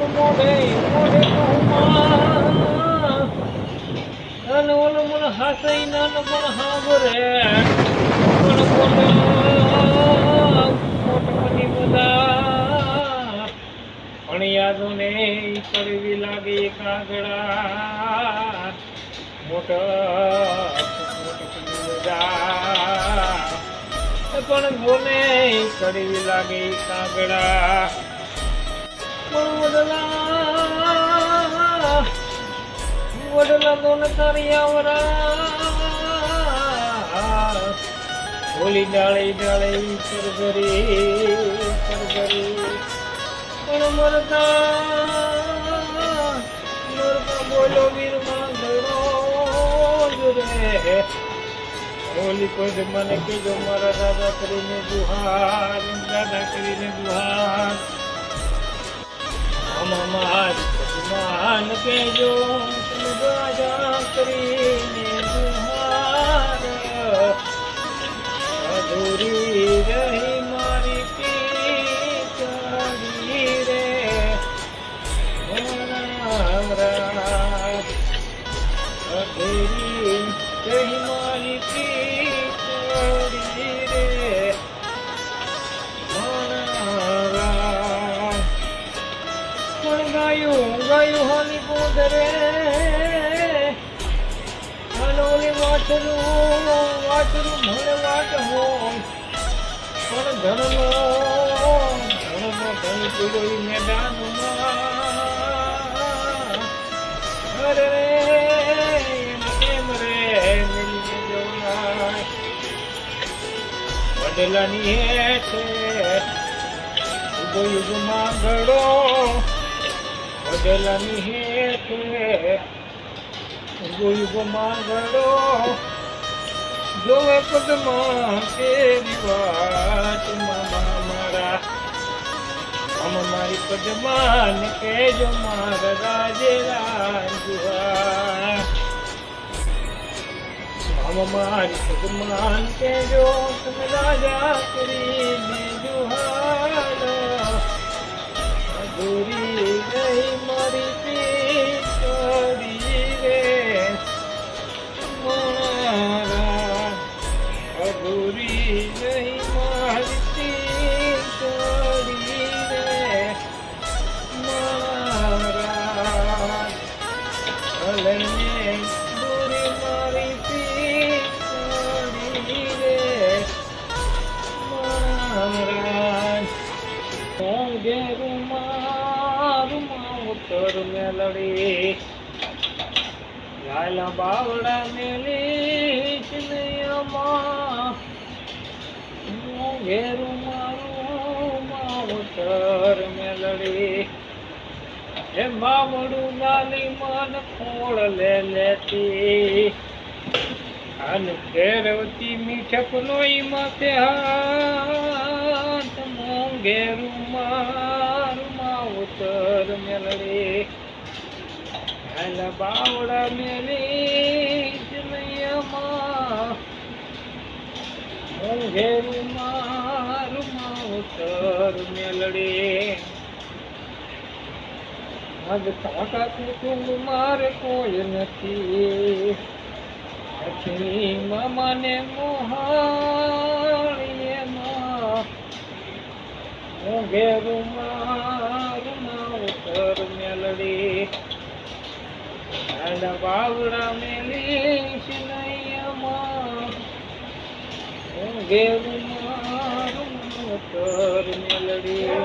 મોઢે મોઢે કહુમાં અને ઓલો મને હાસઈ ના પણ હાંભરે પણ મોટમની બધા પણ યાદો ને કરવી લાગે કાગડા મોટમની બધા પણ બોલે કરવી લાગે કાગડા વડલા વડલા દોન તારિયાવરા ઓલી ડાળે ડાળે પરગરી પણ મરતા બોલો વીર માંગરો રે ઓલી પદ મને કીધો મારા દાદા કરીને દુહાર માન કેજો તમે રાજા કરીને દુહાર અધૂરી રહી મારી પીચડી રે અધૂરી રહી મારી પીચડી રે ગાયું હાની પોદરે હનોલી વાટરું મને વાટ હોય પણ ધન પીડોઈ મેદાનમાં અરે કેમ રે મિલીને જોવાય વડલાની હેઠે યુગમાં ઘડો વડલાની હેઠે યુગમાં ઘડો જોવે પદમાં કેરી વાત મારા મારી પદમાન કેજો મારા રાજે રાજુઆ મારી પદમાન કેજો તમે રાજા કરીને જુહાર અધૂરી રહી મારી પીચડી રે મારા અધૂરી રહી મારી પીચડી રે મારા અલને દૂરી મારી પીચડી રે મારા ઉત્તર મેલડી લાલા બાવડા મેલી ચિનૈયામાં ઘેરું મારું ઉત્તર મેલડી હે બાવડું લાલી મન ખોળ લે લેતી અને ઘેરવતી મીઠક નોઈ માથે હાથ ઘેરું મારું ઉત્તર મેલડી હાલા બાવડા મેલી જનૈયામાં ઘેરું મારું ઉત્તર મેલડી આજ કાકા તું મારે કોઈ નથી લક્ષ્મી મામાને મોહાણીએમાં ઘેરું મારું ઉત્તર મેલડી હાલા બાવડા મેલી સિનૈયામાં ઘેરું મારું ઉત્તર મેલડી